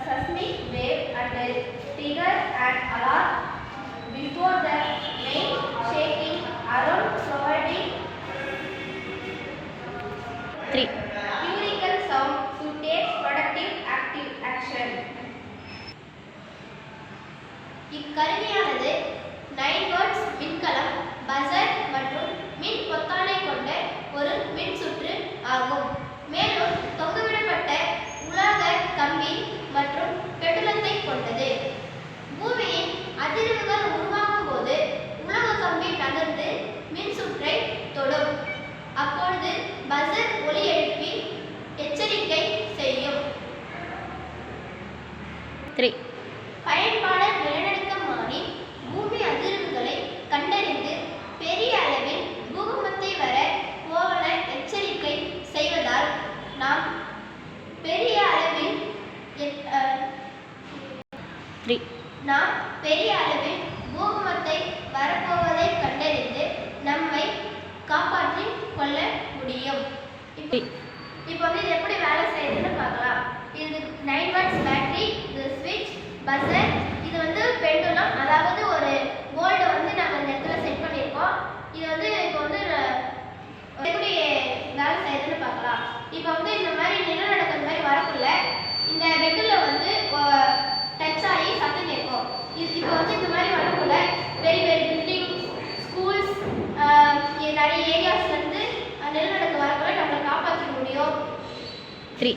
seismic wave and trigger an alarm before the main shaking around providing 3. Curical sound to take productive active action. இக்கருவியானது 9 watts மின்கலம், buzzer மற்றும் மின் பொத்தானை கொண்ட ஒரு மின் சுற்று ஆகும். மேலும் தொங்கவிடப்பட்ட உலோக கம்பி மற்றும் பெண்டுலத்தை கொண்டது. பூமியின் அதிர்வுகள் உருவாகும் போது உலோக கம்பி நகர்ந்து மின் சுற்றை தொடும். அப்பொழுது பசர் ஒலி எழுப்பி எச்சரிக்கை செய்யும். 3. பயன்பாடு நிலநடுக்கமானி பூமி அதிர்வுகளை கண்டறிந்து பெரிய அளவில் பூகம்பத்தை வர போவன எச்சரிக்கை செய்வதால் நாம் பெரிய அளவில் பூகம்பத்தை வரப்போவதை கண்டறிந்து நம்மை காப்பாற்றிக் கொள்ள முடியும். இப்போ இது எப்படி வேலை செய்யுதுன்னு பார்க்கலாம். இது 9 வாட்ஸ் பேட்டரி, இது ஸ்விட்ச், பசர், இது பெண்டுலம், அதாவது ஒரு போல்டை நம்ம இந்த இடத்துல செட் பண்ணியிருக்கோம். இது இப்போ எப்படி வேலை செய்யுதுன்னு பார்க்கலாம். இப்போ இந்த மாதிரி நிலநடுக்கம் மாதிரி வரக்குள்ள இந்த பெண்டுல டச் ஆகி சத்தம் கேட்கும். இப்போ இந்த மாதிரி வரக்குள்ள பெரிய பெரிய பில்டிங், ஸ்கூல்ஸ், நிறைய ஏரியாஸ்லேருந்து நிலநடுக்கம் வரக்குள்ள நம்மளை காப்பாற்ற முடியும். 3.